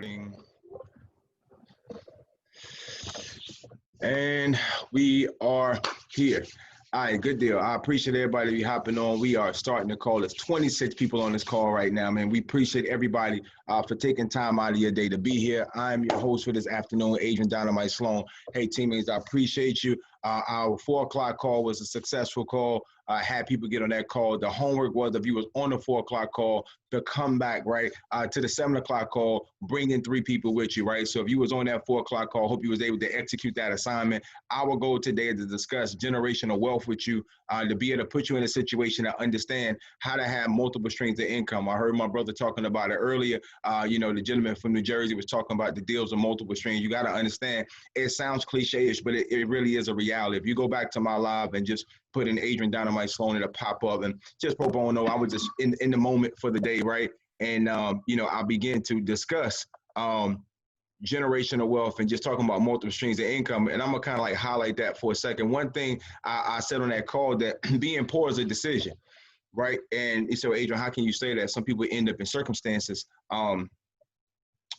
recording. And we are here. All right, good deal. I appreciate everybody hopping on. We are starting the call. There's 26 people on this call right now, man. We appreciate everybody for taking time out of your day to be here. I'm your host for this afternoon, Adrian Dynamite Sloan. Hey, teammates, I appreciate you. Our 4 o'clock call was a successful call. I had people get on that call. The homework was, if you was on the 4 o'clock call, to come back, right, to the 7 o'clock call, bring in 3 people with you, right? So if you was on that 4 o'clock call, hope you was able to execute that assignment. Our goal today is to discuss generational wealth with you, to be able to put you in a situation to understand how to have multiple streams of income. I heard my brother talking about it earlier. You know, the gentleman from New Jersey was talking about the deals of multiple streams. You got to understand, it sounds cliche-ish, but it really is a reality. If you go back to my live and just put in Adrian Dynamite Sloan, it'll pop up. And just pro bono, I was just in the moment for the day, right? And, you know, I began to discuss generational wealth and just talking about multiple streams of income. And I'm going to kind of like highlight that for a second. One thing I said on that call, that being poor is a decision, right? And so, Adrian, how can you say that? Some people end up in circumstances.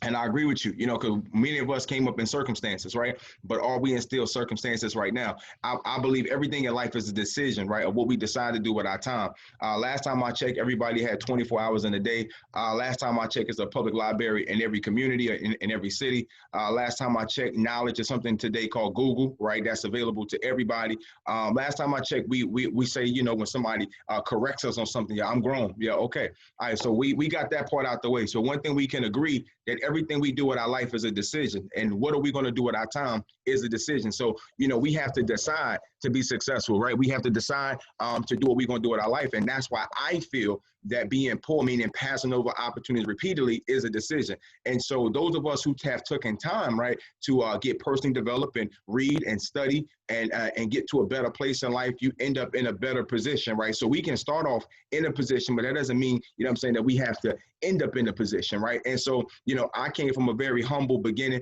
And I agree with you, you know, because many of us came up in circumstances, right? But are we in still circumstances right now? I believe everything in life is a decision, right, of what we decide to do with our time. Last time I checked, everybody had 24 hours in a day. Last time I checked, it's a public library in every community, in every city. Last time I checked, knowledge is something today called Google, right? That's available to everybody. Last time I checked, we say, you know, when somebody corrects us on something, yeah, I'm grown. Yeah, okay. All right, so we got that part out the way. So one thing we can agree, that everything we do with our life is a decision, and what are we going to do with our time is a decision. So, you know, we have to decide to be successful, right? We have to decide to do what we're going to do with our life. And that's why I feel that being poor, meaning passing over opportunities repeatedly, is a decision. And so those of us who have taken time, right, to get personally developed and read and study and get to a better place in life, you end up in a better position, right? So we can start off in a position, but that doesn't mean, you know what I'm saying, that we have to end up in a position, right? And so, you know, I came from a very humble beginning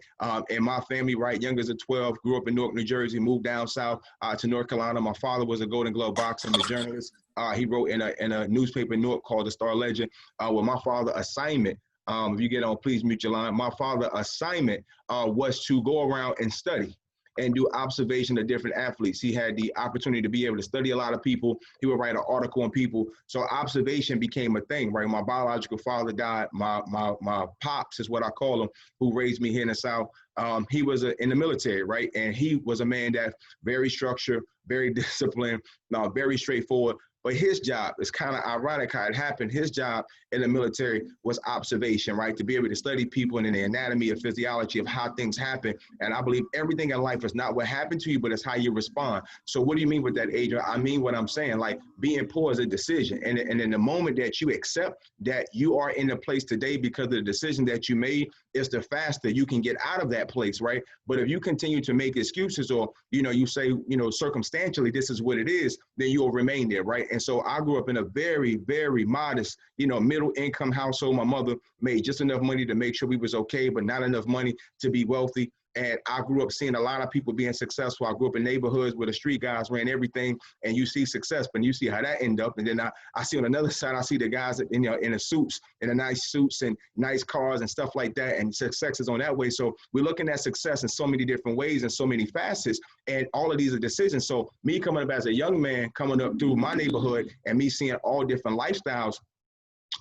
in my family, right? Youngest of 12, grew up in Newark, New Jersey, moved down south to North Carolina. My father was a Golden Glove boxer and a journalist. He wrote in a newspaper in Newark called the Star Legend. Well, my father's assignment, if you get on, please mute your line. My father's assignment was to go around and study and do observation of different athletes. He had the opportunity to be able to study a lot of people. He would write an article on people. So observation became a thing, right? My biological father died. My pops is what I call him, who raised me here in the South. He was in the military, right? And he was a man that's very structured, very disciplined, very straightforward. But his job, it's kind of ironic how it happened. His job in the military was observation, right? To be able to study people and in the anatomy and physiology of how things happen. And I believe everything in life is not what happened to you, but it's how you respond. So what do you mean with that, Adrian? I mean what I'm saying, like being poor is a decision. And in the moment that you accept that you are in a place today because of the decision that you made, it's the faster you can get out of that place, right? But if you continue to make excuses or, you know, you say, you know, circumstantially, this is what it is, then you'll remain there, right? And so I grew up in a very, very modest, you know, middle income household. My mother made just enough money to make sure we was okay, but not enough money to be wealthy. And I grew up seeing a lot of people being successful. I grew up in neighborhoods where the street guys ran everything, and you see success, but you see how that end up. And then I see on another side, I see the guys that, you know, in the suits, in the nice suits and nice cars and stuff like that. And success is on that way. So we're looking at success in so many different ways and so many facets. And all of these are decisions. So me coming up as a young man, coming up through my neighborhood and me seeing all different lifestyles,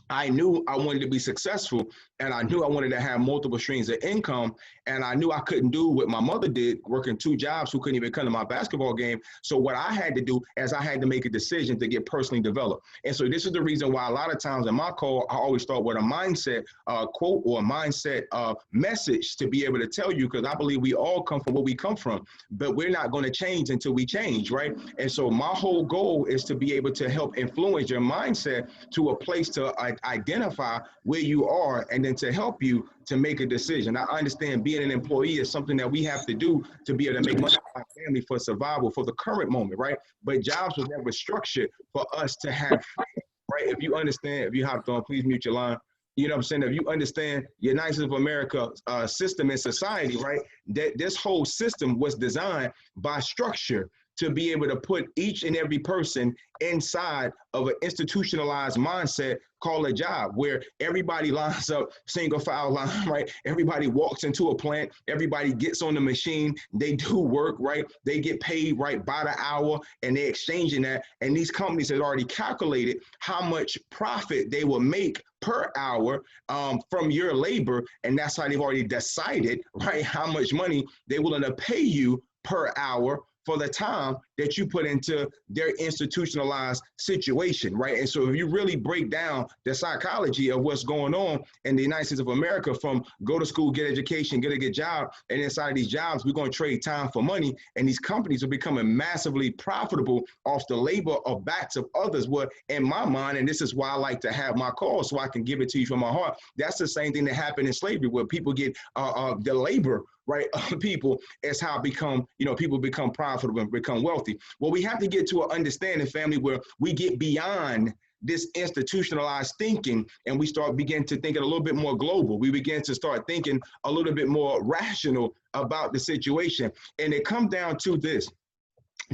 I knew I wanted to be successful, and I knew I wanted to have multiple streams of income, and I knew I couldn't do what my mother did, working 2 jobs, who couldn't even come to my basketball game. So what I had to do is I had to make a decision to get personally developed. And so this is the reason why a lot of times in my call, I always start with a mindset quote or a mindset message to be able to tell you, because I believe we all come from where we come from, but we're not going to change until we change, right? And so my whole goal is to be able to help influence your mindset to a place to identify where you are, and then to help you to make a decision. I understand being an employee is something that we have to do to be able to make money for our family, for survival, for the current moment, right? But jobs was never structured for us to have freedom, right? If you understand, if you hopped on, please mute your line. You know what I'm saying? If you understand United States of America system in society, right, that this whole system was designed by structure to be able to put each and every person inside of an institutionalized mindset called a job, where everybody lines up single file line, right? Everybody walks into a plant, everybody gets on the machine, they do work, right? They get paid right by the hour, and they're exchanging that. And these companies have already calculated how much profit they will make per hour from your labor. And that's how they've already decided, right, how much money they're willing to pay you per hour for the time that you put into their institutionalized situation, right? And so if you really break down the psychology of what's going on in the United States of America, from go to school, get education, get a good job, and inside of these jobs, we're going to trade time for money, and these companies are becoming massively profitable off the labor of backs of others. Well, in my mind, and this is why I like to have my call so I can give it to you from my heart, that's the same thing that happened in slavery, where people get the labor, right, people, is how people become profitable and become wealthy. Well, we have to get to an understanding, family, where we get beyond this institutionalized thinking and we begin to think a little bit more global. We begin to start thinking a little bit more rational about the situation. And it comes down to this: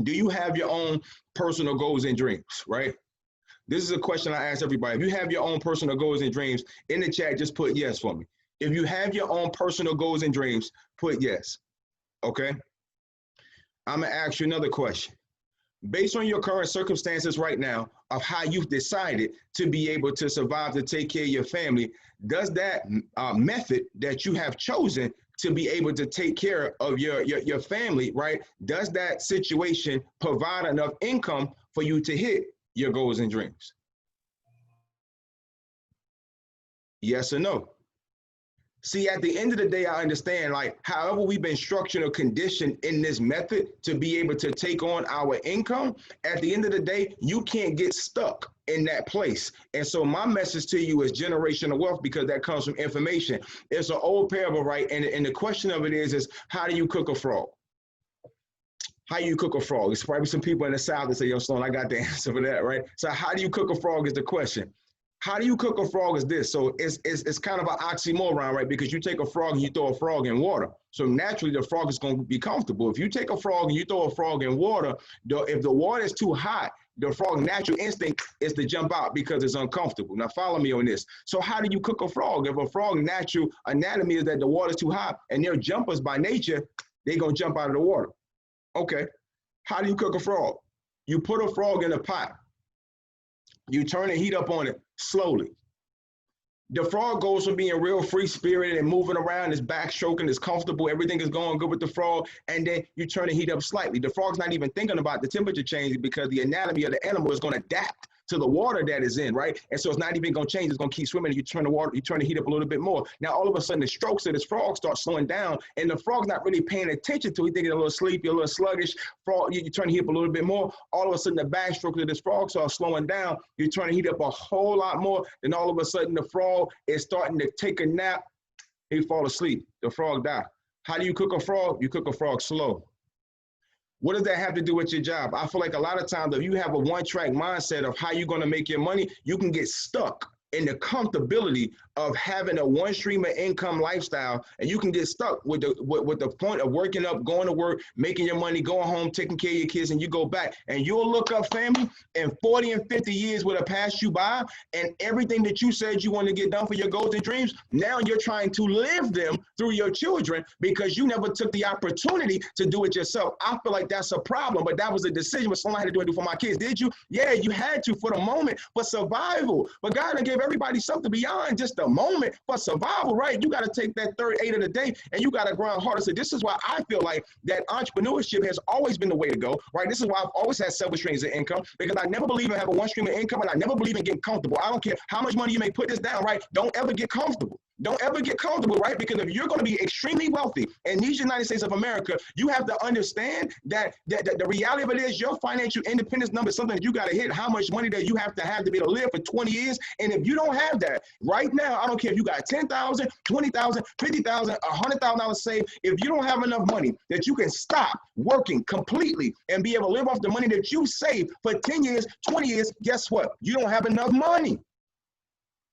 do you have your own personal goals and dreams, right? This is a question I ask everybody. If you have your own personal goals and dreams, in the chat, just put yes for me. If you have your own personal goals and dreams, put yes, okay? I'm gonna ask you another question. Based on your current circumstances right now of how you've decided to be able to survive, to take care of your family, does that method that you have chosen to be able to take care of your family, right? Does that situation provide enough income for you to hit your goals and dreams? Yes or no? See, at the end of the day, I understand, like, however we've been structured or conditioned in this method to be able to take on our income, at the end of the day, you can't get stuck in that place. And so my message to you is generational wealth, because that comes from information. It's an old parable, right? And the question of it is how do you cook a frog? How you cook a frog? There's probably some people in the South that say, yo, Sloan, I got the answer for that, right? So how do you cook a frog is the question. How do you cook a frog is this. So it's kind of an oxymoron, right? Because you take a frog and you throw a frog in water. So naturally the frog is going to be comfortable. If you take a frog and you throw a frog in water, if the water is too hot, the frog's natural instinct is to jump out because it's uncomfortable. Now follow me on this. So how do you cook a frog? If a frog's natural anatomy is that the water's too hot and they're jumpers by nature, they're going to jump out of the water. Okay. How do you cook a frog? You put a frog in a pot. You turn the heat up on it slowly. The frog goes from being real free-spirited and moving around, it's backstroking, it's comfortable, everything is going good with the frog, and then you turn the heat up slightly. The frog's not even thinking about the temperature change because the anatomy of the animal is going to adapt to the water that is in, right? And so it's not even going to change. It's going to keep swimming. You turn the heat up a little bit more. Now, all of a sudden, the strokes of this frog start slowing down, and the frog's not really paying attention to it. He's thinking a little sleepy, a little sluggish. Frog, you turn the heat up a little bit more. All of a sudden, the backstroke of this frog starts slowing down. You turn the heat up a whole lot more. Then all of a sudden, the frog is starting to take a nap. He fall asleep. The frog die. How do you cook a frog? You cook a frog slow. What does that have to do with your job? I feel like a lot of times if you have a one-track mindset of how you're going to make your money, you can get stuck in the comfortability of having a one stream of income lifestyle, and you can get stuck with the point of working up, going to work, making your money, going home, taking care of your kids, and you go back and you'll look up, family, and 40 and 50 years would have passed you by, and everything that you said you want to get done for your goals and dreams, now you're trying to live them through your children because you never took the opportunity to do it yourself. I feel like that's a problem, but that was a decision what someone had to do for my kids. Did you? Yeah, you had to for the moment, for survival. But God gave everybody something beyond just the moment for survival, right? You got to take that third eight of the day and you got to grind harder. So this is why I feel like that entrepreneurship has always been the way to go, right? This is why I've always had several streams of income, because I never believe in having one stream of income, and I never believe in getting comfortable. I don't care how much money you may put this down, right? Don't ever get comfortable. Don't ever get comfortable, right? Because if you're going to be extremely wealthy in these United States of America, you have to understand that the reality of it is your financial independence number is something that you got to hit, how much money that you have to be able to live for 20 years. And if you don't have that right now, I don't care if you got $10,000, $20,000, $50,000, $100,000 saved. If you don't have enough money that you can stop working completely and be able to live off the money that you saved for 10 years, 20 years, guess what? You don't have enough money.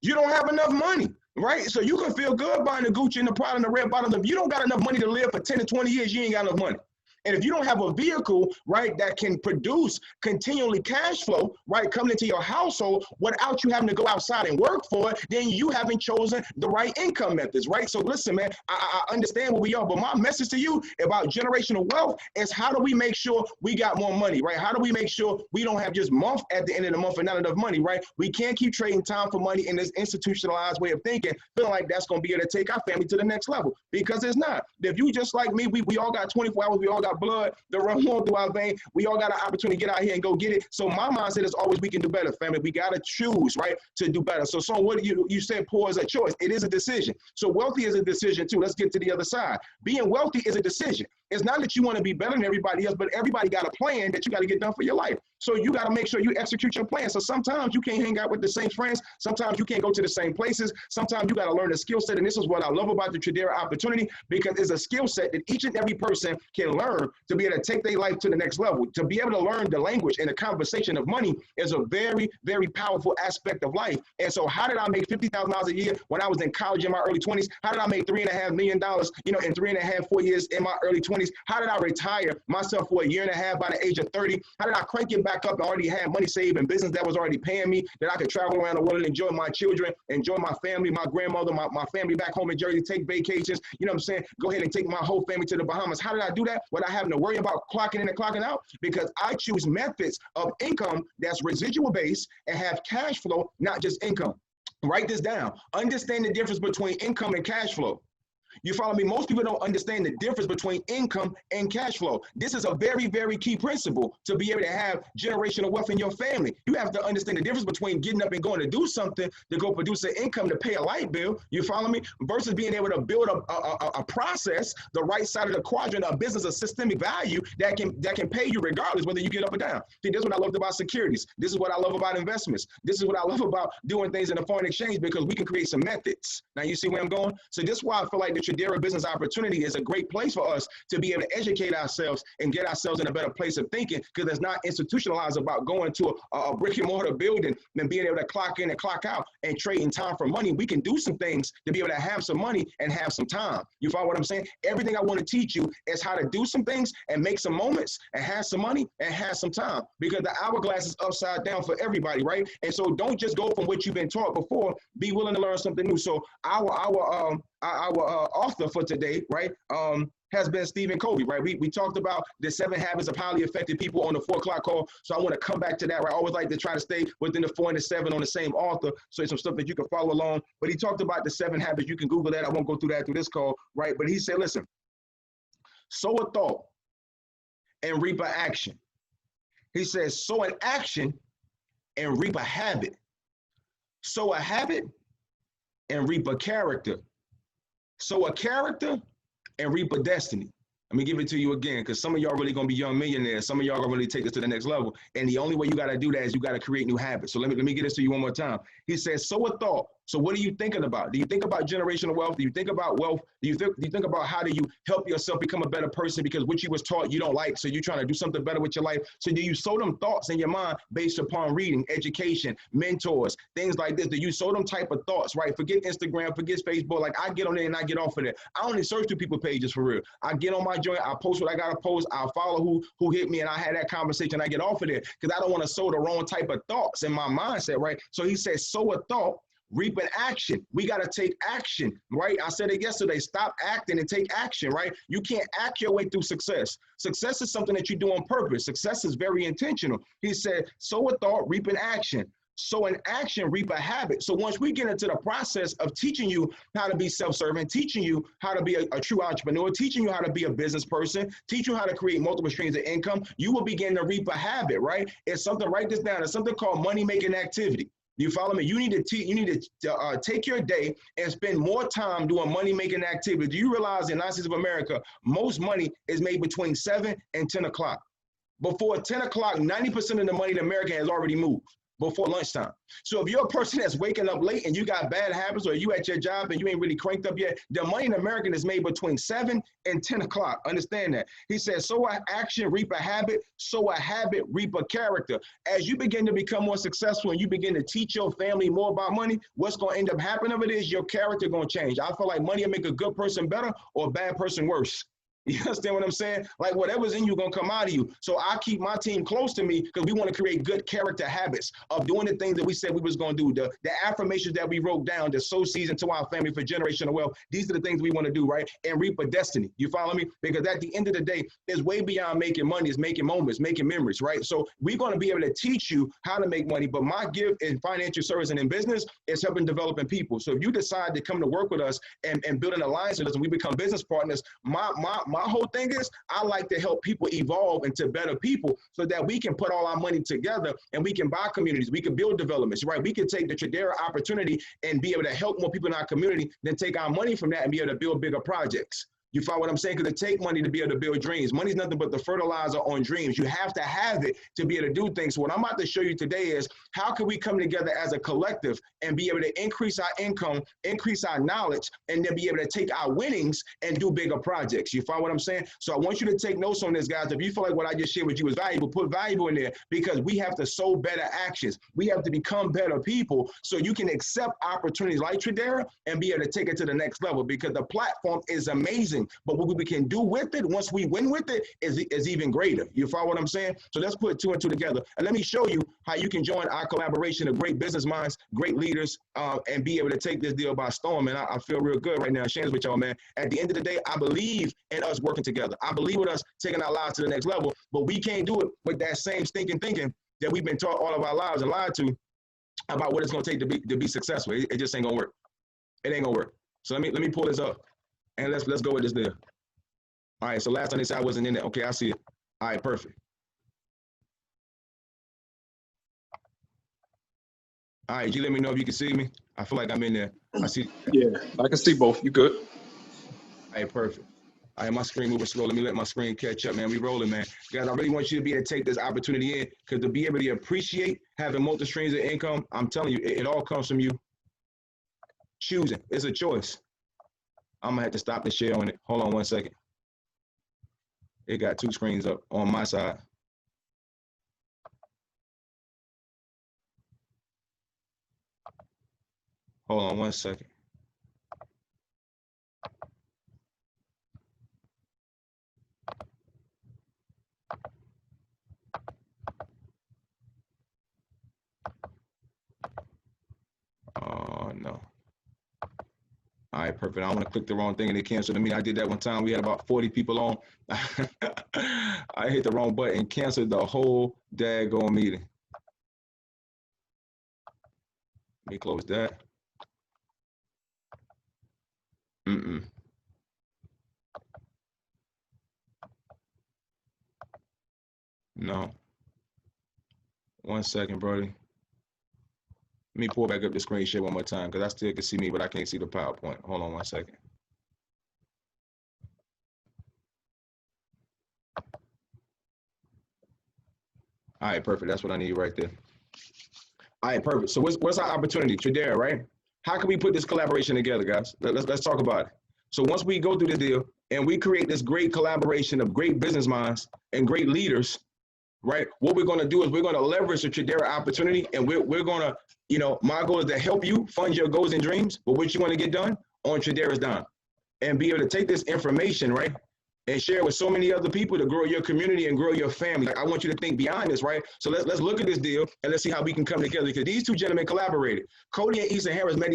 You don't have enough money. Right? So you can feel good buying the Gucci and the Prada and the red bottoms. If you don't got enough money to live for 10 to 20 years, you ain't got enough money. And if you don't have a vehicle, right, that can produce continually cash flow, right, coming into your household without you having to go outside and work for it, then you haven't chosen the right income methods, right? So listen, man, I understand where we are, but my message to you about generational wealth is how do we make sure we got more money, right? How do we make sure we don't have just month at the end of the month and not enough money, right? We can't keep trading time for money in this institutionalized way of thinking, feeling like that's going to be able to take our family to the next level, because it's not. If you just like me, we all got 24 hours, we all got blood that run through our vein, we all got an opportunity to get out here and go get it. So my mindset is always we can do better, family. We got to choose, right, to do better. So what you said poor is a choice. It is a decision. So wealthy is a decision too. Let's get to the other side. Being wealthy is a decision. It's not that you want to be better than everybody else, but everybody got a plan that you got to get done for your life. So you got to make sure you execute your plan. So sometimes you can't hang out with the same friends. Sometimes you can't go to the same places. Sometimes you got to learn a skill set. And this is what I love about the Tradera opportunity, because it's a skill set that each and every person can learn to be able to take their life to the next level. To be able to learn the language and the conversation of money is a very, very powerful aspect of life. And so how did I make $50,000 a year when I was in college in my early 20s? How did I make $3.5 million, in 3.5, 4 years in my early 20s? How did I retire myself for a year and a half by the age of 30? How did I crank it back up and already had money saved and business that was already paying me, that I could travel around the world and enjoy my children, enjoy my family, my grandmother, my family back home in Jersey, take vacations, you know what I'm saying? Go ahead and take my whole family to the Bahamas. How did I do that without having to worry about clocking in and clocking out? Because I choose methods of income that's residual based and have cash flow, not just income. Write this down. Understand the difference between income and cash flow. You follow me? Most people don't understand the difference between income and cash flow. This is a very, very key principle to be able to have generational wealth in your family. You have to understand the difference between getting up and going to do something to go produce an income to pay a light bill, you follow me, versus being able to build a process, the right side of the quadrant, a business of systemic value that can pay you regardless whether you get up or down. See, this is what I loved about securities. This is what I love about investments. This is what I love about doing things in the foreign exchange, because we can create some methods. Now you see where I'm going? So this is why I feel like the Tradera business opportunity is a great place for us to be able to educate ourselves and get ourselves in a better place of thinking, because it's not institutionalized about going to a brick and mortar building and being able to clock in and clock out and trading time for money. We can do some things to be able to have some money and have some time. You follow what I'm saying? Everything I want to teach you is how to do some things and make some moments and have some money and have some time, because the hourglass is upside down for everybody, right? And so don't just go from what you've been taught before. Be willing to learn something new. So our author for today, right, has been Stephen Covey, right? We talked about the 7 habits of highly effective people on the 4 o'clock call. So I want to come back to that, right? I always like to try to stay within the 4 and the 7 on the same author. So it's some stuff that you can follow along. But he talked about the 7 habits. You can Google that. I won't go through that through this call, right? But he said, listen, sow a thought and reap an action. He says, sow an action and reap a habit. Sow a habit and reap a character. Sow a character and reap a destiny. Let me give it to you again, because some of y'all really gonna be young millionaires. Some of y'all gonna really take us to the next level. And the only way you gotta do that is you gotta create new habits. So let me get this to you one more time. He says, sow a thought. So what are you thinking about? Do you think about generational wealth? Do you think about wealth? Do you think about how do you help yourself become a better person, because what you was taught you don't like, so you're trying to do something better with your life? So do you sow them thoughts in your mind based upon reading, education, mentors, things like this? Do you sow them type of thoughts, right? Forget Instagram, forget Facebook. Like I get on there and I get off of it. I only search through people's pages for real. I get on my joint, I post what I gotta post, I'll follow who hit me, and I had that conversation, I get off of it, because I don't want to sow the wrong type of thoughts in my mindset, right? So he says, sow a thought, reap an action. We got to take action, right? I said it yesterday. Stop acting and take action, right? You can't act your way through success. Success is something that you do on purpose. Success is very intentional. He said, sow a thought, reap an action. So an action, reap a habit. So once we get into the process of teaching you how to be self-serving, teaching you how to be a true entrepreneur, teaching you how to be a business person, teach you how to create multiple streams of income, you will begin to reap a habit, right? It's something, write this down. It's something called money-making activity. You follow me? You need to take your day and spend more time doing money-making activity. Do you realize in the United States of America, most money is made between 7 and 10 o'clock. Before 10 o'clock, 90% of the money in America has already moved before lunchtime. So if you're a person that's waking up late and you got bad habits, or you at your job and you ain't really cranked up yet, the money in America is made between 7 and 10 o'clock. Understand that. He says, sow an action, reap a habit, sow a habit, reap a character. As you begin to become more successful and you begin to teach your family more about money, what's going to end up happening of it is your character going to change. I feel like money will make a good person better or a bad person worse. You understand what I'm saying? Like whatever's in you gonna come out of you. So I keep my team close to me because we want to create good character habits of doing the things that we said we was gonna do. The affirmations that we wrote down, the sow seeds into our family for generational wealth. These are the things we want to do, right? And reap a destiny. You follow me? Because at the end of the day, it's way beyond making money. It's making moments, making memories, right? So we're gonna be able to teach you how to make money. But my gift in financial service and in business is helping developing people. So if you decide to come to work with us and build an alliance with us and we become business partners, my whole thing is I like to help people evolve into better people so that we can put all our money together and we can buy communities, we can build developments, right? We can take the Tradera opportunity and be able to help more people in our community, then take our money from that and be able to build bigger projects. You follow what I'm saying? Because it takes money to be able to build dreams. Money is nothing but the fertilizer on dreams. You have to have it to be able to do things. So what I'm about to show you today is how can we come together as a collective and be able to increase our income, increase our knowledge, and then be able to take our winnings and do bigger projects. You follow what I'm saying? So I want you to take notes on this, guys. If you feel like what I just shared with you is valuable, put valuable in there because we have to sow better actions. We have to become better people so you can accept opportunities like Tradera and be able to take it to the next level because the platform is amazing. But what we can do with it, once we win with it, is even greater. You follow what I'm saying? So let's put two and two together. And let me show you how you can join our collaboration of great business minds, great leaders, and be able to take this deal by storm. And I feel real good right now sharing this with y'all, man. At the end of the day, I believe in us working together. I believe in us taking our lives to the next level. But we can't do it with that same stinking thinking that we've been taught all of our lives and lied to about what it's going to take to be successful. It just ain't going to work. It ain't going to work. So let me pull this up. And let's go with this there. All right, so last time they said I wasn't in there. Okay, I see it. All right, perfect. All right, you let me know if you can see me. I feel like I'm in there. I see. Yeah, I can see both. You good? All right, perfect. All right, my screen moving slow. Let me let my screen catch up, man. We rolling, man. Guys, I really want you to be able to take this opportunity in because to be able to appreciate having multiple streams of income, I'm telling you, it all comes from you choosing. It's a choice. I'm gonna have to stop the share on it. Hold on 1 second. It got two screens up on my side. Hold on 1 second. Oh no. All right, perfect. I don't want to click the wrong thing and it canceled me. I did that one time. We had about 40 people on. I hit the wrong button and canceled the whole daggone meeting. Let me close that. No. 1 second, Brody. Let me pull back up the screen share one more time because I still can see me, but I can't see the PowerPoint. Hold on 1 second. All right, perfect. That's what I need right there. All right, perfect. So what's our opportunity? Tradera, right? How can we put this collaboration together, guys? Let's talk about it. So once we go through the deal and we create this great collaboration of great business minds and great leaders, right? What we're going to do is we're going to leverage the Tradera opportunity and we're going to, you know, my goal is to help you fund your goals and dreams, but what you want to get done on Tradera's dime and be able to take this information, right? And share it with so many other people to grow your community and grow your family. Like, I want you to think beyond this, right? So let's look at this deal and let's see how we can come together because these two gentlemen collaborated. Cody and Easton Harris met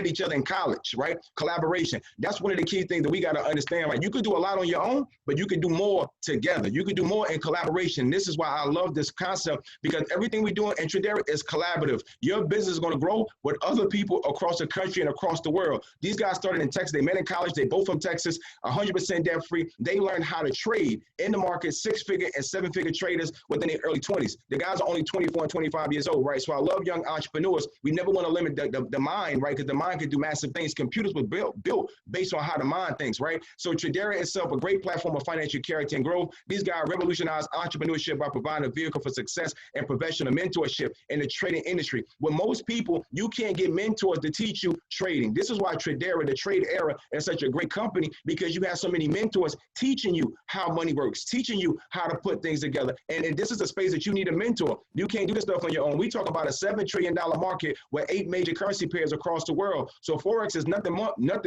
each other in college, right? Collaboration. That's one of the key things that we got to understand, right? You could do a lot on your own, but you could do more together. You could do more in collaboration. This is why I love this concept because everything we're doing in Tradera is collaborative. Your business is going to grow with other people across the country and across the world. These guys started in Texas. They met in college. They both from Texas, 100% debt free. They learned how to trade in the market, 6-figure and 7-figure traders within their early 20s. The guys are only 24 and 25 years old, right? So I love young entrepreneurs. We never want to limit the mind, right? Because the mind can do massive things. Computers were built based on how the mind thinks, right? So Tradera itself, a great platform of financial character and growth. These guys revolutionized entrepreneurship by providing a vehicle for success and professional mentorship in the trading industry. With most people, you can't get mentors to teach you trading. This is why Tradera, the trade era, is such a great company because you have so many mentors teaching teaching you how money works, teaching you how to put things together. And this is a space that you need a mentor. You can't do this stuff on your own. We talk about a $7 trillion market with 8 major currency pairs across the world. So Forex is nothing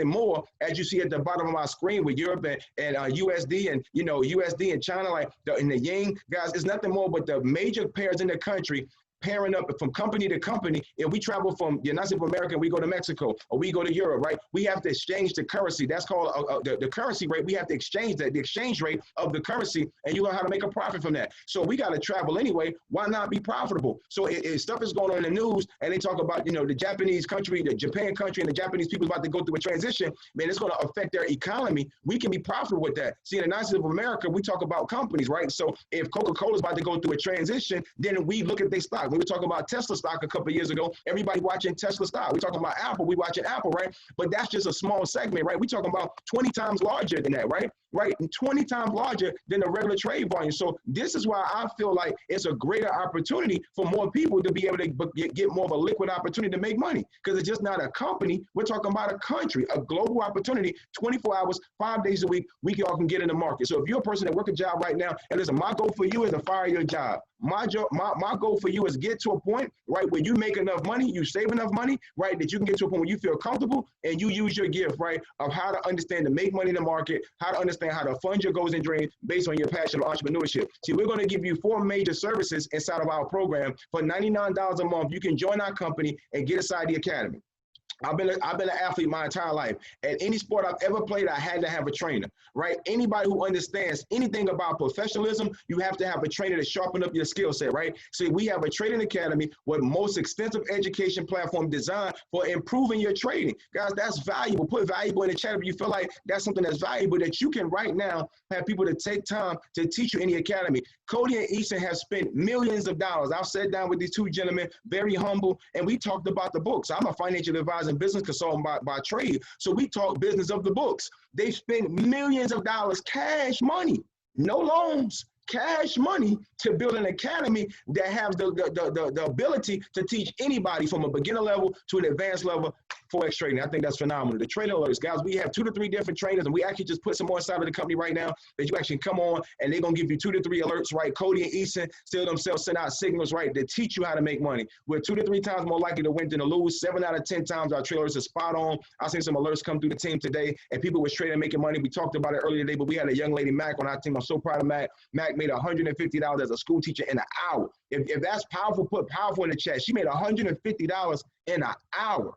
more, as you see at the bottom of my screen with Europe and USD and, you know, USD and China, like in the yen, guys, it's nothing more but the major pairs in the country pairing up from company to company. If we travel from the United States of America, we go to Mexico or we go to Europe, right? We have to exchange the currency. That's called the currency rate. We have to exchange that, the exchange rate of the currency, and you learn how to make a profit from that. So we got to travel anyway. Why not be profitable? So if stuff is going on in the news and they talk about, you know, the Japanese country, the Japan country, and the Japanese people about to go through a transition, man, it's going to affect their economy. We can be profitable with that. See, in the United States of America, we talk about companies, right? So if Coca-Cola is about to go through a transition, then we look at their stock. We were talking about Tesla stock a couple of years ago. Everybody watching Tesla stock. We're talking about Apple. We watching Apple, right? But that's just a small segment, right? We're talking about 20 times larger than that, right? Right, 20 times larger than the regular trade volume. So this is why I feel like it's a greater opportunity for more people to be able to get more of a liquid opportunity to make money, because it's just not a company. We're talking about a country, a global opportunity, 24 hours, 5 days a week. We all can get in the market. So if you're a person that work a job right now, and listen, my goal for you is to fire your job. My goal for you is get to a point, right, where you make enough money, you save enough money, right, that you can get to a point where you feel comfortable and you use your gift, right, of how to understand to make money in the market, how to understand how to fund your goals and dreams based on your passion of entrepreneurship. See, we're going to give you 4 major services inside of our program. For $99 a month, you can join our company and get inside the academy. I've been an athlete my entire life. At any sport I've ever played, I had to have a trainer, right? Anybody who understands anything about professionalism, you have to have a trainer to sharpen up your skill set, right? So we have a trading academy with most extensive education platform designed for improving your trading. Guys, that's valuable. Put valuable in the chat if you feel like that's something that's valuable that you can right now have people to take time to teach you in the academy. Cody and Easton have spent millions of dollars. I've sat down with these 2 gentlemen, very humble, and we talked about the books. I'm a financial advisor and business consultant by trade. So we talk business of the books. They spent millions of dollars, cash money, no loans, cash money, to build an academy that has the ability to teach anybody from a beginner level to an advanced level Forex trading. I think that's phenomenal. The trading alerts, guys, we have 2 to 3 different trainers, and we actually just put some more inside of the company right now that you actually come on and they're going to give you 2 to 3 alerts, right? Cody and Easton still themselves send out signals, right, that teach you how to make money. We're 2 to 3 times more likely to win than to lose. 7 out of 10 times our trading alerts are spot on. I've seen some alerts come through the team today, and people were trading and making money. We talked about it earlier today, but we had a young lady, Mac, on our team. I'm so proud of Mac. Mac made $150 as a school teacher in an hour. If that's powerful, put powerful in the chat. She made $150 in an hour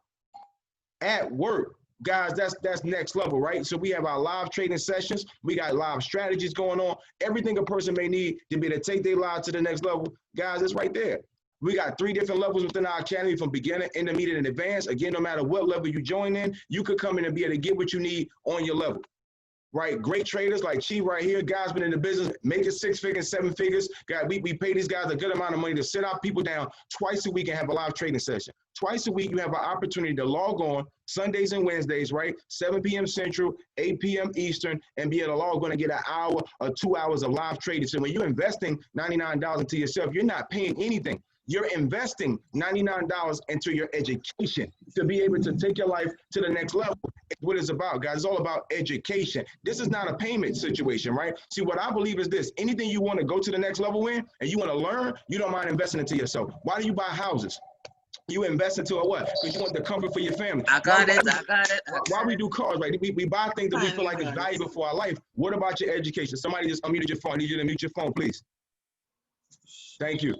at work. Guys, that's next level, right? So we have our live trading sessions. We got live strategies going on. Everything a person may need to be able to take their lives to the next level, guys, it's right there. We got 3 different levels within our academy, from beginner, intermediate, and advanced. Again, no matter what level you join in, you could come in and be able to get what you need on your level. Right, great traders like Chi right here. Guys been in the business, making 6 figures, 7 figures. God, we pay these guys a good amount of money to sit our people down twice a week and have a live trading session. Twice a week, you have an opportunity to log on Sundays and Wednesdays, right? 7 p.m. Central, 8 p.m. Eastern, and be able to log on and get an hour or 2 hours of live trading. So when you're investing $99 into yourself, you're not paying anything. You're investing $99 into your education to be able to take your life to the next level. It's what it's about, guys. It's all about education. This is not a payment situation, right? See, what I believe is this. Anything you want to go to the next level in and you want to learn, you don't mind investing into yourself. Why do you buy houses? You invest into a what? Because you want the comfort for your family. I got it. Why we do cars, right? We buy things that we feel like is valuable for our life. What about your education? Somebody just unmuted your phone. I need you to mute your phone, please. Thank you.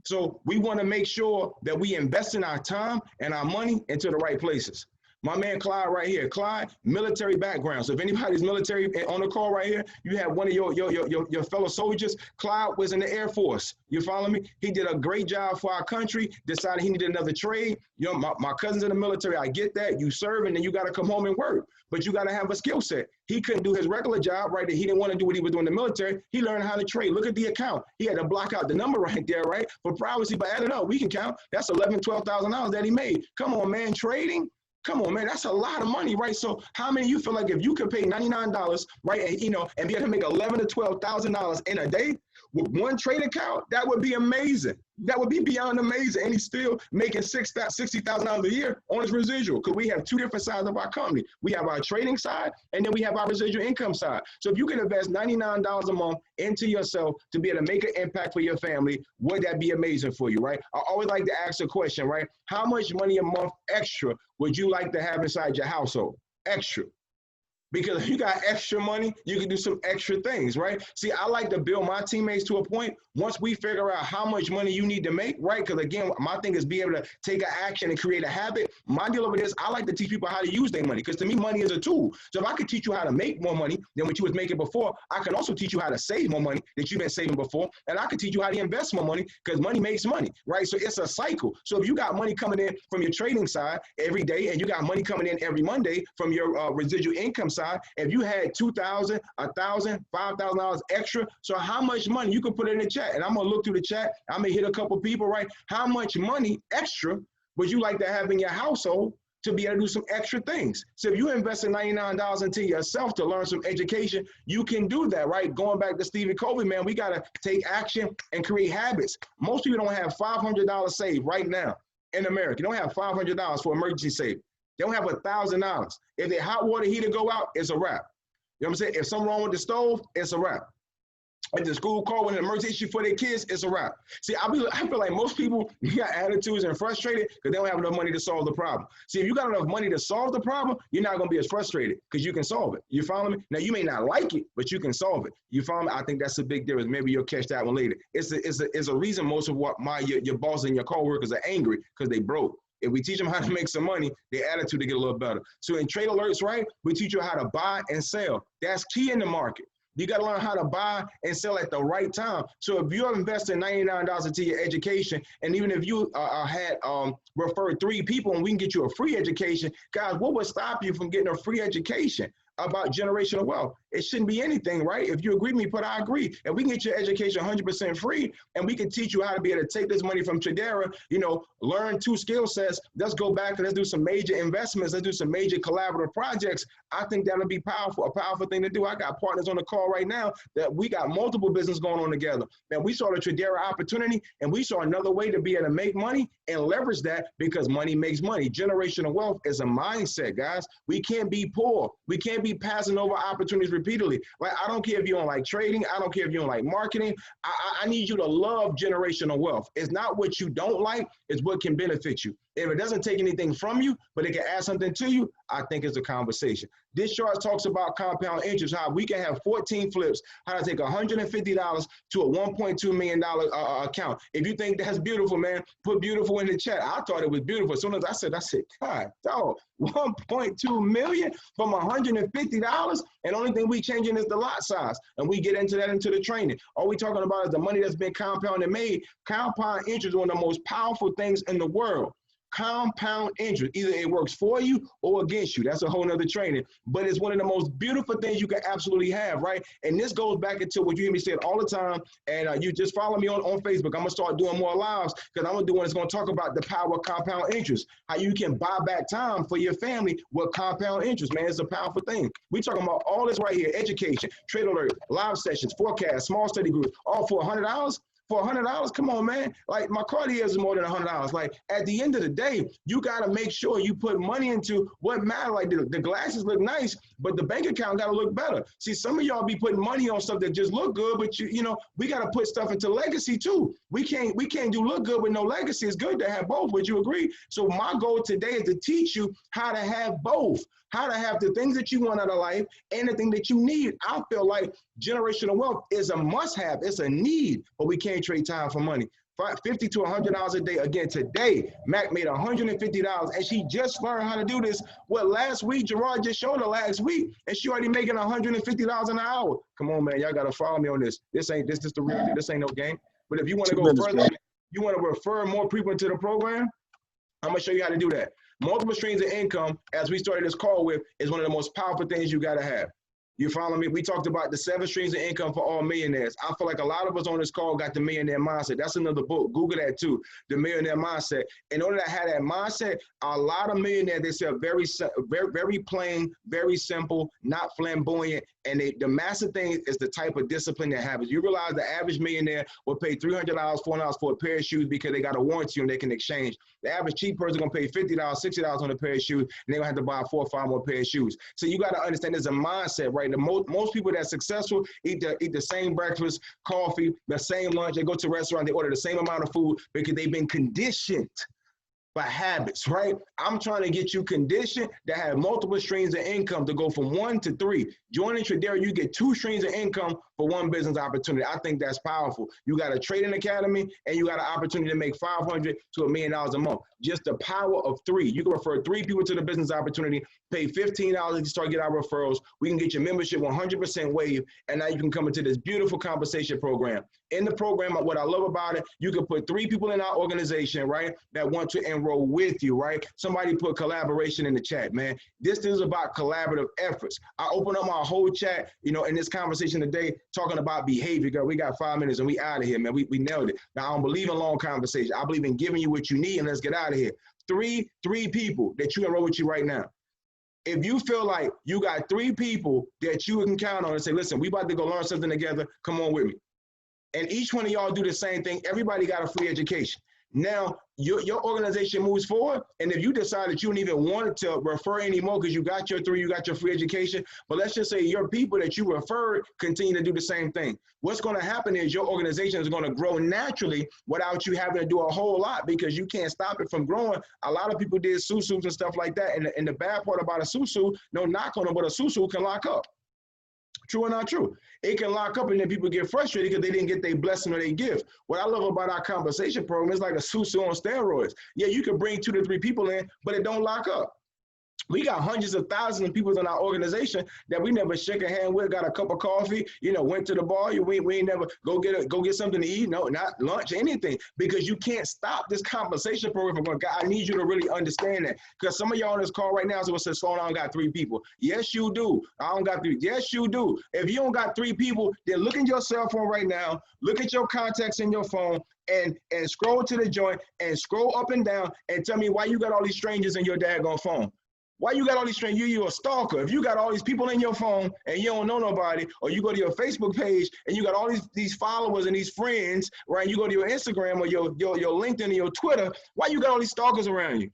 So we want to make sure that we invest in our time and our money into the right places. My man Clyde right here. Clyde, military background. So if anybody's military on the call right here, you have one of your fellow soldiers. Clyde was in the Air Force. You follow me? He did a great job for our country, decided he needed another trade. You know, my cousin's in the military. I get that. You serve and then you got to come home and work. But you got to have a skill set. He couldn't do his regular job, right? He didn't want to do what he was doing in the military. He learned how to trade. Look at the account. He had to block out the number right there, right? For privacy, but add it up. We can count. That's $11,000, $12,000 that he made. Come on, man. Trading. Come on, man, that's a lot of money, right? So how many of you feel like if you could pay $99, right, and, you know, and be able to make $11,000 to $12,000 in a day, With one trading account, that would be amazing. That would be beyond amazing. And he's still making $60,000 a year on his residual, because we have two different sides of our company. We have our trading side, and then we have our residual income side. So if you can invest $99 a month into yourself to be able to make an impact for your family, would that be amazing for you, right? I always like to ask a question, right? How much money a month extra would you like to have inside your household? Extra. Because if you got extra money, you can do some extra things, right? See, I like to build my teammates to a point. Once we figure out how much money you need to make, right? Because again, my thing is be able to take an action and create a habit. My deal over this, I like to teach people how to use their money, because to me, money is a tool. So if I could teach you how to make more money than what you was making before, I can also teach you how to save more money that you've been saving before. And I can teach you how to invest more money, because money makes money, right? So it's a cycle. So if you got money coming in from your trading side every day, and you got money coming in every Monday from your residual income side, if you had $2,000, $1,000, $5,000 extra, so how much money, you can put it in the chat, and I'm gonna look through the chat. I'm gonna hit a couple people, right? How much money extra would you like to have in your household to be able to do some extra things? So if you invest $99 into yourself to learn some education, you can do that, right? Going back to Stephen Covey, man, we gotta take action and create habits. Most people don't have $500 saved right now in America. They don't have $500 for emergency save. They don't have $1,000. If their hot water heater go out, it's a wrap. You know what I'm saying? If something wrong with the stove, it's a wrap. If the school call with an emergency issue for their kids, it's a wrap. See, I feel like most people got attitudes and frustrated because they don't have enough money to solve the problem. See, if you got enough money to solve the problem, you're not going to be as frustrated because you can solve it. You follow me? Now, you may not like it, but you can solve it. You follow me? I think that's a big difference. Maybe you'll catch that one later. It's a reason most of what your boss and your coworkers are angry, because they broke. If we teach them how to make some money, their attitude to get a little better. So in Trade Alerts, right, we teach you how to buy and sell. That's key in the market. You got to learn how to buy and sell at the right time. So if you're investing $99 into your education, and even if you had referred 3 people and we can get you a free education, guys, what would stop you from getting a free education about generational wealth? It shouldn't be anything, right? If you agree with me, put I agree. And we can get your education 100% free, and we can teach you how to be able to take this money from Tradera, you know, learn 2 skill sets. Let's go back and let's do some major investments. Let's do some major collaborative projects. I think that'll be powerful, a powerful thing to do. I got partners on the call right now that we got multiple business going on together. And we saw the Tradera opportunity, and we saw another way to be able to make money and leverage that, because money makes money. Generational wealth is a mindset, guys. We can't be poor. We can't be passing over opportunities repeatedly. Like, I don't care if you don't like trading. I don't care if you don't like marketing. I need you to love generational wealth. It's not what you don't like, it's what can benefit you. If it doesn't take anything from you, but it can add something to you, I think it's a conversation. This chart talks about compound interest, how we can have 14 flips, how to take $150 to a $1.2 million account. If you think that's beautiful, man, put beautiful in the chat. I thought it was beautiful. As soon as I said, God, dog, 1.2 million from $150, and the only thing we changing is the lot size. And we get into that into the training. All we talking about is the money that's been compounded made. Compound interest is one of the most powerful things in the world. Compound interest, either it works for you or against you. That's a whole nother training, but it's one of the most beautiful things you can absolutely have, right? And this goes back into what you hear me say all the time, and you just follow me on Facebook. I'm gonna start doing more lives, because I'm gonna do one that's gonna talk about the power of compound interest, how you can buy back time for your family with compound interest, man. It's a powerful thing. We talking about all this right here: education, trade alert, live sessions, forecast, small study groups, all for $100. For $100, come on, man. Like, my Cartier is more than $100. Like, at the end of the day, you got to make sure you put money into what matters. Like, the glasses look nice, but the bank account got to look better. See, some of y'all be putting money on stuff that just look good, but you know, we got to put stuff into legacy too. We can't do look good with no legacy. It's good to have both. Would you agree? So my goal today is to teach you how to have both. How to have the things that you want out of life and the thing that you need. I feel like generational wealth is a must-have. It's a need, but we can't trade time for money. $50 to $100 a day. Again, today, Mac made $150, and she just learned how to do this. What, last week? Gerard just showed her last week, and she already making $150 an hour. Come on, man. Y'all got to follow me on this. This is the real deal. This ain't no game. But if you want to go further, you want to refer more people into the program, I'm going to show you how to do that. Multiple streams of income, as we started this call with, is one of the most powerful things you got to have. You follow me? We talked about the 7 streams of income for all millionaires. I feel like a lot of us on this call got the millionaire mindset. That's another book. Google that too, the millionaire mindset. In order to have that mindset, a lot of millionaires, they say very plain, very simple, not flamboyant. And the massive thing is the type of discipline they have. You realize the average millionaire will pay $300, $400 for a pair of shoes because they got a warranty and they can exchange. The average cheap person is going to pay $50, $60 on a pair of shoes, and they're going to have to buy 4 or 5 more pair of shoes. So you got to understand there's a mindset, right? Most people that are successful eat the same breakfast, coffee, the same lunch. They go to a restaurant, they order the same amount of food because they've been conditioned by habits, right? I'm trying to get you conditioned to have multiple streams of income to go from 1 to 3. Joining Tradera, you get 2 streams of income for 1 business opportunity. I think that's powerful. You got a trading academy and you got an opportunity to make $500 to $1 million a month. Just the power of 3. You can refer 3 people to the business opportunity, pay $15 to start getting our referrals. We can get your membership 100% waived, and now you can come into this beautiful compensation program. In the program, what I love about it, you can put 3 people in our organization, right, that want to enroll with you, right? Somebody put collaboration in the chat, man. This is about collaborative efforts. I open up my whole chat, in this conversation today, talking about behavior, girl. We got 5 minutes and we out of here, man. We nailed it. Now, I don't believe in long conversation. I believe in giving you what you need, and let's get out of here. Three people that you enroll with you right now. If you feel like you got 3 people that you can count on and say, listen, we about to go learn something together, come on with me. And each one of y'all do the same thing. Everybody got a free education. Now, your organization moves forward, and if you decide that you don't even want to refer anymore because you got your 3, you got your free education, but let's just say your people that you referred continue to do the same thing. What's going to happen is your organization is going to grow naturally without you having to do a whole lot because you can't stop it from growing. A lot of people did susus and stuff like that, and the bad part about a susu, no knock on them, but a susu can lock up. True or not true? It can lock up and then people get frustrated because they didn't get their blessing or their gift. What I love about our compensation program is like a susu on steroids. Yeah, you can bring 2 to 3 people in, but it don't lock up. We got hundreds of thousands of people in our organization that we never shook a hand with, got a cup of coffee, went to the bar. We ain't never go get something to eat. No, not lunch, anything, because you can't stop this compensation program from going. God, I need you to really understand that, because some of y'all on this call right now says, Sloan, I don't got 3 people. Yes, you do. I don't got 3. Yes, you do. If you don't got 3 people, then look at your cell phone right now. Look at your contacts in your phone and scroll to the joint and scroll up and down and tell me why you got all these strangers in your daggone phone. Why you got all these strangers? You're a stalker. If you got all these people in your phone and you don't know nobody, or you go to your Facebook page and you got all these followers and these friends, right? You go to your Instagram or your LinkedIn and your Twitter. Why you got all these stalkers around you?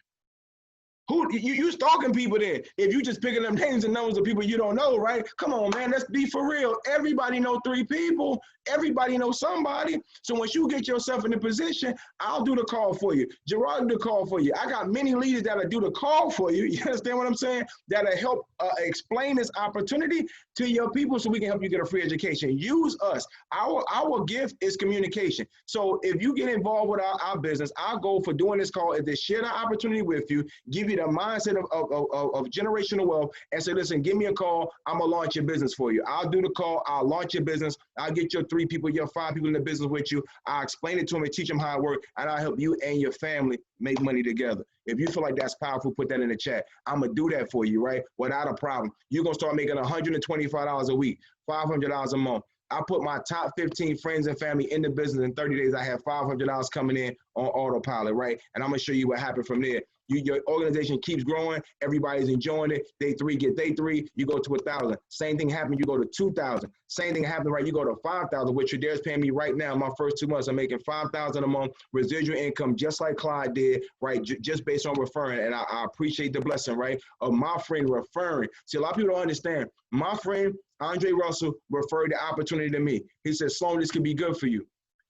Who you stalking people then? If you just picking them names and numbers of people you don't know, right? Come on, man, let's be for real. Everybody know 3 people. Everybody know somebody. So once you get yourself in a position, I'll do the call for you. Gerard do the call for you. I got many leaders that'll do the call for you. You understand what I'm saying? That'll help explain this opportunity to your people so we can help you get a free education. Use us. Our gift is communication. So if you get involved with our business, our goal for doing this call is to share the opportunity with you, give you the mindset of generational wealth, and say, listen, give me a call. I'm going to launch your business for you. I'll do the call. I'll launch your business. I'll get your 3 people, your 5 people in the business with you. I'll explain it to them and teach them how it works, and I'll help you and your family make money together. If you feel like that's powerful, put that in the chat. I'm going to do that for you, right? Without a problem. You're going to start making $125 a week, $500 a month. I put my top 15 friends and family in the business. In 30 days, I have $500 coming in on autopilot, right? And I'm going to show you what happened from there. Your organization keeps growing. Everybody's enjoying it. Day 3 get day 3. You go to 1,000. Same thing happened. You go to 2,000. Same thing happened, right? You go to 5,000, which Tradera's paying me right now. My first 2 months, I'm making $5,000 a month residual income, just like CLYDE did, right? Just based on referring. And I appreciate the blessing, right, of my friend referring. See, a lot of people don't understand. My friend Andre Russell referred the opportunity to me. He said, Sloan, this could be good for you.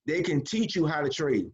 They can teach you how to trade.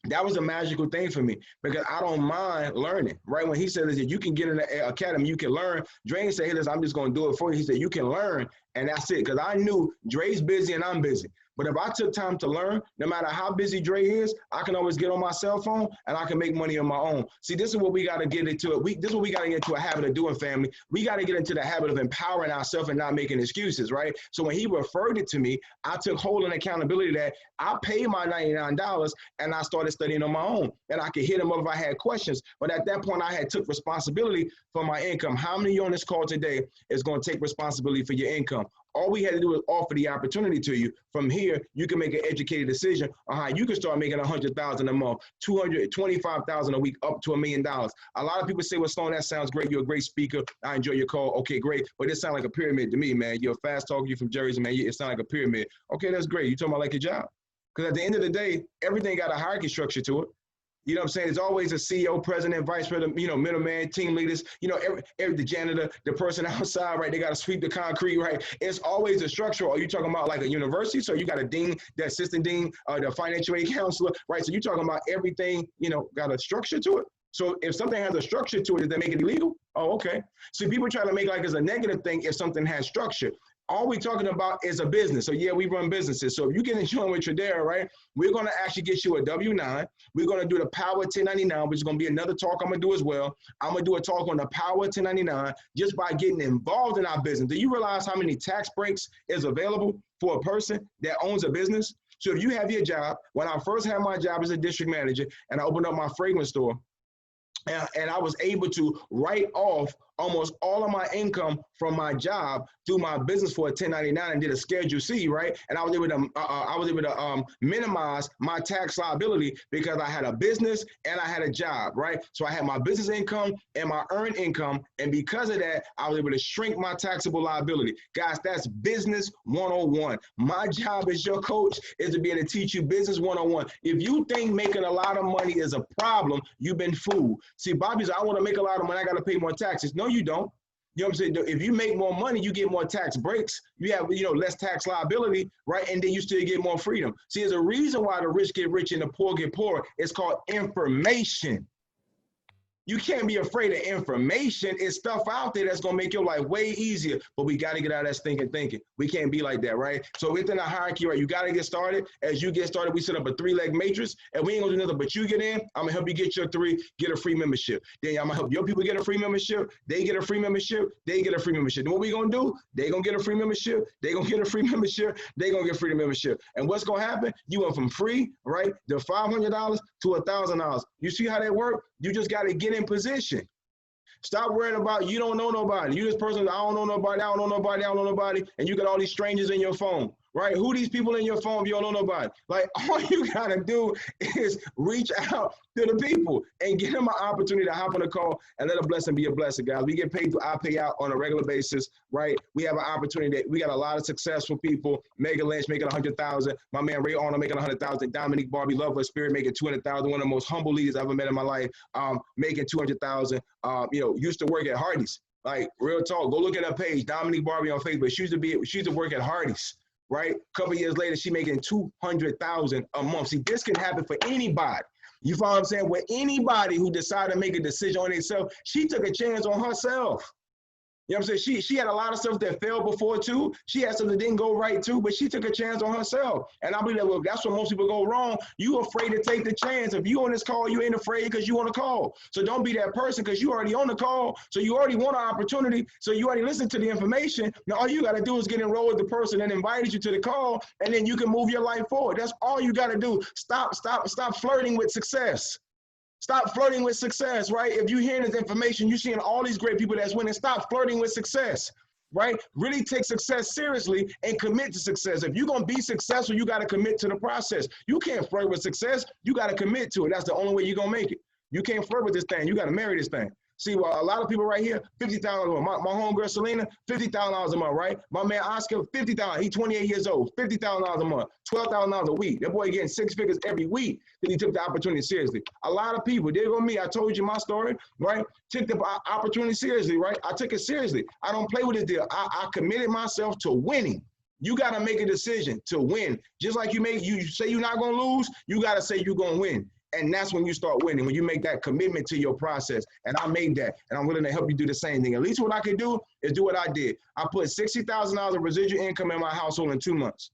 That was a magical thing for me because I don't mind learning, right? When he said that you can get in the academy, you can learn. Dre said, hey, listen, I'm just going to do it for you. He said, you can learn, and that's it. Because I knew Dre's busy and I'm busy. But if I took time to learn, no matter how busy Dre is, I can always get on my cell phone and I can make money on my own. See, this is what we got to get into. This is what we got to get into a habit of doing, family. We got to get into the habit of empowering ourselves and not making excuses, right? So when he referred it to me, I took hold and accountability that I paid my $99 and I started studying on my own. And I could hit him up if I had questions. But at that point, I had took responsibility for my income. How many of you on this call today is going to take responsibility for your income? All we had to do is offer the opportunity to you. From here, you can make an educated decision on how you can start making $100,000 a month, $225,000 a week, up to $1 million. A lot of people say, well, Sloan, that sounds great. You're a great speaker. I enjoy your call. Okay, great. But it sounds like a pyramid to me, man. You're a fast talker. You're from Jersey, man. It sounds like a pyramid. Okay, that's great. You talking about like your job. Because at the end of the day, everything got a hierarchy structure to it. You know what I'm saying? There's always a CEO, president, vice president, middleman, team leaders, every the janitor, the person outside, right? They got to sweep the concrete, right? It's always a structure. Are you talking about like a university? So you got a dean, the assistant dean, the financial aid counselor, right? So you're talking about everything, got a structure to it. So if something has a structure to it, does that make it illegal? Oh, okay. So people try to make like it's a negative thing if something has structure. All we're talking about is a business. So yeah, we run businesses. So if you get in join with Tradera, right, we're going to actually get you a W-9. We're going to do the power 1099, which is going to be another talk I'm going to do as well. I'm going to do a talk on the power 1099 just by getting involved in our business. Do you realize how many tax breaks is available for a person that owns a business? So if you have your job, when I first had my job as a district manager and I opened up my fragrance store, and I was able to write off almost all of my income from my job through my business for a 1099 and did a Schedule C, right? And I was able to minimize my tax liability because I had a business and I had a job, right? So I had my business income and my earned income, and because of that, I was able to shrink my taxable liability. Guys, that's business 101. My job as your coach is to be able to teach you business 101. If you think making a lot of money is a problem, you've been fooled. See, Bobby's, I want to make a lot of money, I got to pay more taxes. No, you don't. You know what I'm saying? If you make more money, you get more tax breaks. You have, less tax liability, right? And then you still get more freedom. See, there's a reason why the rich get rich and the poor get poor. It's called information. You can't be afraid of information. It's stuff out there that's going to make your life way easier, but we got to get out of that stinking thinking. We can't be like that, right? So within a hierarchy, right, you got to get started. As you get started, we set up a 3-leg matrix, and we ain't going to do nothing but you get in. I'm going to help you get your 3, get a free membership. Then I'm going to help your people get a free membership. They get a free membership. They get a free membership. Then what we going to do? They going to get a free membership. They going to get a free membership. They going to get free membership. And what's going to happen? You went from free, right, to $500 to $1,000. You see how that works? You just got to get in position. Stop worrying about you don't know nobody. You this person, I don't know nobody, I don't know nobody, I don't know nobody, and you got all these strangers in your phone, right? Who these people in your phone if you don't know nobody? Like, all you got to do is reach out to the people and give them an opportunity to hop on a call and let a blessing be a blessing, guys. We get paid through our payout on a regular basis, right? We have an opportunity that we got a lot of successful people. Megan Lynch making 100,000. My man Ray Arnold making 100,000. Dominique Barbie Love Her Spirit making 200,000. One of the most humble leaders I've ever met in my life, making 200,000. Used to work at Hardee's. Like, real talk. Go look at her page, Dominique Barbie on Facebook. She used to work at Hardee's, right? A couple years later, she making 200,000 a month. See, this can happen for anybody. You follow what I'm saying? With anybody who decided to make a decision on themselves, she took a chance on herself. You know what I'm saying? She had a lot of stuff that failed before too. She had something that didn't go right too, but she took a chance on herself. And I believe that, well, that's where most people go wrong. You afraid to take the chance. If you on this call, you ain't afraid because you on the call. So don't be that person because you already on the call. So you already want an opportunity. So you already listened to the information. Now all you got to do is get enrolled with the person that invited you to the call, and then you can move your life forward. That's all you got to do. Stop flirting with success. Stop flirting with success, right? If you're hearing this information, you're seeing all these great people that's winning. Stop flirting with success, right? Really take success seriously and commit to success. If you're going to be successful, you got to commit to the process. You can't flirt with success. You got to commit to it. That's the only way you're going to make it. You can't flirt with this thing. You got to marry this thing. See, well, a lot of people right here, $50,000 a month. My homegirl Selena, $50,000 a month, right? My man Oscar, $50,000. He's 28 years old, $50,000 a month, $12,000 a week. That boy getting 6 figures every week because he took the opportunity seriously. A lot of people, there go me. I told you my story, right? Took the opportunity seriously, right? I took it seriously. I don't play with this deal. I committed myself to winning. You got to make a decision to win. Just like you say you're not going to lose, you got to say you're going to win. And that's when you start winning, when you make that commitment to your process. And I made that, and I'm willing to help you do the same thing. At least what I could do is do what I did. I put $60,000 of residual income in my household in 2 months.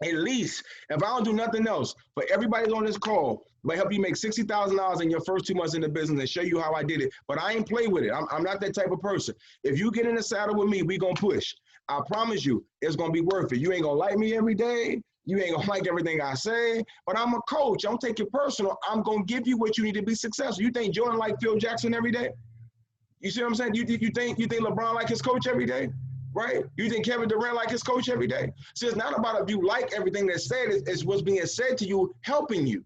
At least, if I don't do nothing else, for everybody's on this call, but help you make $60,000 in your first 2 months in the business and show you how I did it. But I ain't play with it. I'm not that type of person. If you get in the saddle with me, we gonna push. I promise you, it's gonna be worth it. You ain't gonna like me every day. You ain't gonna like everything I say, but I'm a coach. I don't take it personal. I'm gonna give you what you need to be successful. You think Jordan like Phil Jackson every day? You see what I'm saying? You think LeBron like his coach every day? Right? You think Kevin Durant like his coach every day? So it's not about if you like everything that's said, it's what's being said to you helping you.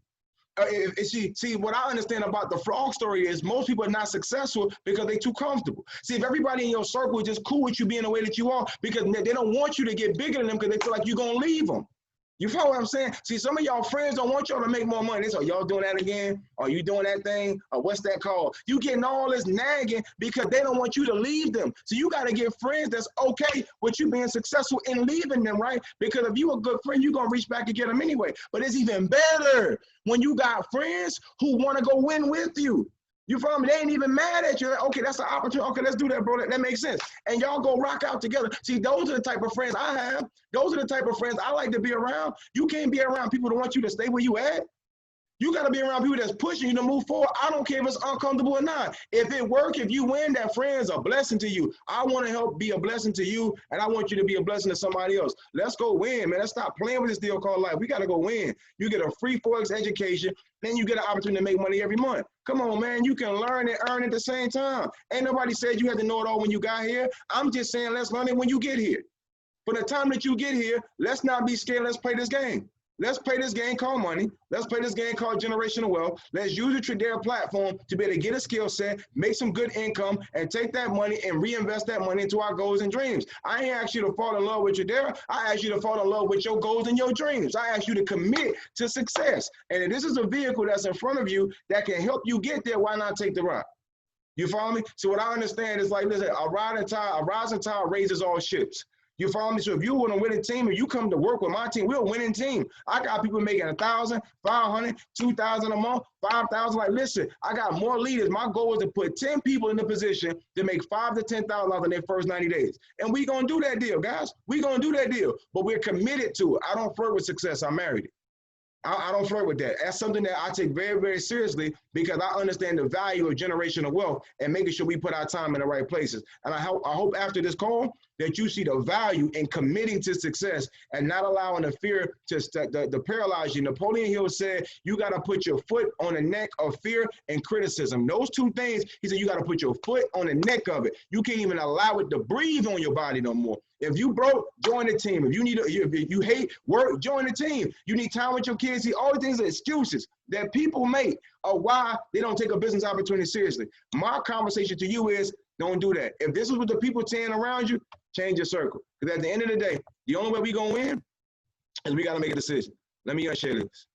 See, what I understand about the frog story is most people are not successful because they're too comfortable. See, if everybody in your circle is just cool with you being the way that you are, because they don't want you to get bigger than them because they feel like you're going to leave them. You follow what I'm saying? See, some of y'all friends don't want y'all to make more money. They say, y'all doing that again? Are you doing that thing? Or what's that called? You getting all this nagging because they don't want you to leave them. So you got to get friends that's okay with you being successful in leaving them, right? Because if you a good friend, you're going to reach back and get them anyway. But it's even better when you got friends who want to go win with you. You feel me? They ain't even mad at you. Okay, that's an opportunity. Okay, let's do that, bro. That makes sense. And y'all go rock out together. See, those are the type of friends I have. Those are the type of friends I like to be around. You can't be around people that want you to stay where you at. You got to be around people that's pushing you to move forward. I don't care if it's uncomfortable or not. If it works, if you win, that friend's a blessing to you. I want to help be a blessing to you, and I want you to be a blessing to somebody else. Let's go win, man. Let's stop playing with this deal called life. We got to go win. You get a free Forex education, then you get an opportunity to make money every month. Come on, man. You can learn and earn at the same time. Ain't nobody said you had to know it all when you got here. I'm just saying let's learn it when you get here. For the time that you get here, let's not be scared. Let's play this game. Let's play this game called money. Let's play this game called generational wealth. Let's use the Tradera platform to be able to get a skill set, make some good income, and take that money and reinvest that money into our goals and dreams. I ain't asked you to fall in love with Tradera. I asked you to fall in love with your goals and your dreams. I asked you to commit to success. And if this is a vehicle that's in front of you that can help you get there, why not take the ride? You follow me? So what I understand is like, listen, a rising tide raises all ships. You follow me? So if you want a winning team and you come to work with my team, we're a winning team. I got people making 1,000, 500, 2,000 a month, 5,000. Like, listen, I got more leaders. My goal is to put 10 people in the position to make $5,000 to $10,000 in their first 90 days. And we gonna do that deal, guys. We gonna do that deal. But we're committed to it. I don't flirt with success. I'm married. I don't flirt with that. That's something that I take very, very seriously because I understand the value of generational wealth and making sure we put our time in the right places. And I hope after this call that you see the value in committing to success and not allowing the fear to paralyze you. Napoleon Hill said, you got to put your foot on the neck of fear and criticism. Those two things, he said, you got to put your foot on the neck of it. You can't even allow it to breathe on your body no more. If you broke, join the team. If you hate work, join the team. You need time with your kids. See, all the things are excuses that people make of why they don't take a business opportunity seriously. My conversation to you is, don't do that. If this is what the people saying around you, change your circle. Because at the end of the day, the only way we're going to win is we got to make a decision. Let me share this.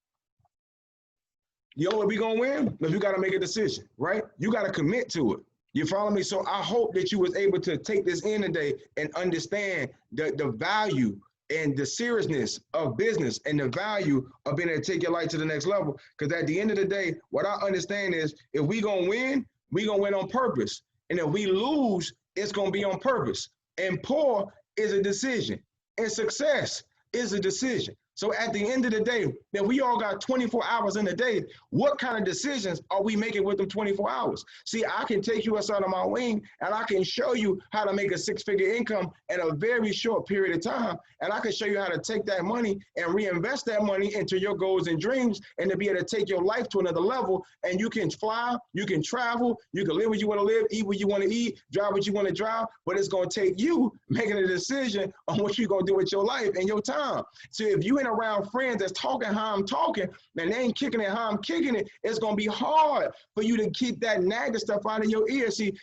The only way we're going to win is we got to make a decision, right? You got to commit to it. You follow me? So I hope that you was able to take this in today and understand the value and the seriousness of business and the value of being able to take your life to the next level. Because at the end of the day, what I understand is if we gonna win, we gonna win on purpose. And if we lose, it's gonna be on purpose. And poor is a decision. And success is a decision. So at the end of the day, if we all got 24 hours in a day, what kind of decisions are we making with them 24 hours? See, I can take you outside of my wing and I can show you how to make a six-figure income in a very short period of time. And I can show you how to take that money and reinvest that money into your goals and dreams and to be able to take your life to another level. And you can fly, you can travel, you can live what you want to live, eat what you want to eat, drive what you want to drive, but it's going to take you making a decision on what you're going to do with your life and your time. So if you ain't around friends that's talking how I'm talking and they ain't kicking it how I'm kicking it, it's gonna be hard for you to keep that nagging stuff out of your ear. See,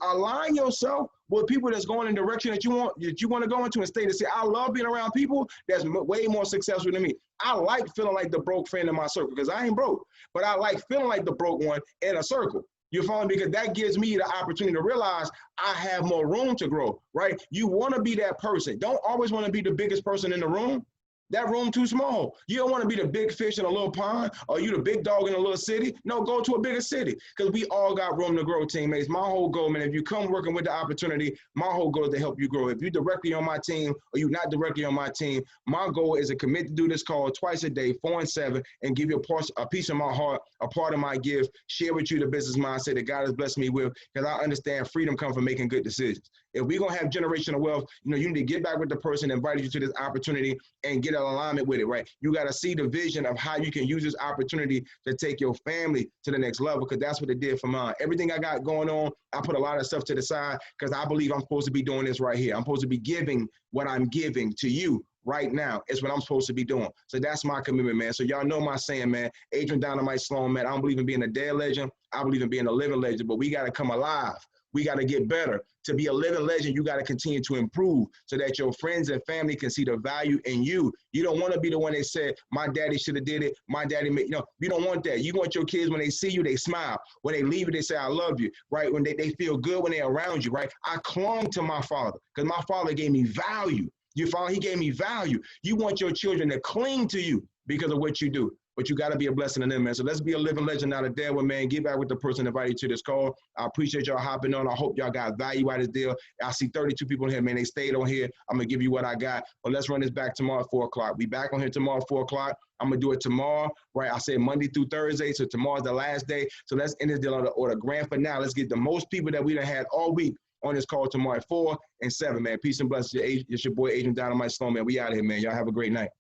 align yourself with people that's going in the direction that you want to go into and stay to say, I love being around people that's way more successful than me. I like feeling like the broke friend in my circle because I ain't broke, but I like feeling like the broke one in a circle. You follow me? Because that gives me the opportunity to realize I have more room to grow, right? You want to be that person. Don't always want to be the biggest person in the room. That room too small. You don't want to be the big fish in a little pond, or you the big dog in a little city. No, go to a bigger city, because we all got room to grow, teammates. My whole goal, man, if you come working with the opportunity, my whole goal is to help you grow. If you're directly on my team or you're not directly on my team, my goal is to commit to do this call twice a day, 4 and 7, and give you a piece of my heart, a part of my gift, share with you the business mindset that God has blessed me with, because I understand freedom comes from making good decisions. If we're going to have generational wealth, you know, you need to get back with the person that invited you to this opportunity and get an alignment with it, right? You got to see the vision of how you can use this opportunity to take your family to the next level, because that's what it did for mine. Everything I got going on, I put a lot of stuff to the side because I believe I'm supposed to be doing this right here. I'm supposed to be giving what I'm giving to you right now. Is what I'm supposed to be doing. So that's my commitment, man. So y'all know my saying, man, Adrian Dynamite Sloan, man, I don't believe in being a dead legend. I believe in being a living legend, but we got to come alive. We got to get better. To be a living legend, you got to continue to improve so that your friends and family can see the value in you. You don't want to be the one that said, my daddy should have did it. My daddy made, you know, you don't want that. You want your kids, when they see you, they smile. When they leave you, they say, I love you, right? When they feel good when they're around you, right? I clung to my father because my father gave me value. You follow? He gave me value. You want your children to cling to you because of what you do. But you got to be a blessing to them, man. So let's be a living legend out of there, man. Get back with the person invited you to this call. I appreciate y'all hopping on. I hope y'all got value out of this deal. I see 32 people in here, man. They stayed on here. I'm going to give you what I got. But let's run this back tomorrow at 4 o'clock. We back on here tomorrow at 4 o'clock. I'm going to do it tomorrow, right? I said Monday through Thursday, so tomorrow's the last day. So let's end this deal on the grand finale. Let's get the most people that we done had all week on this call tomorrow at 4 and 7, man. Peace and blessings. It's your boy, Adrian Dynamite Sloan, man. We out of here, man. Y'all have a great night.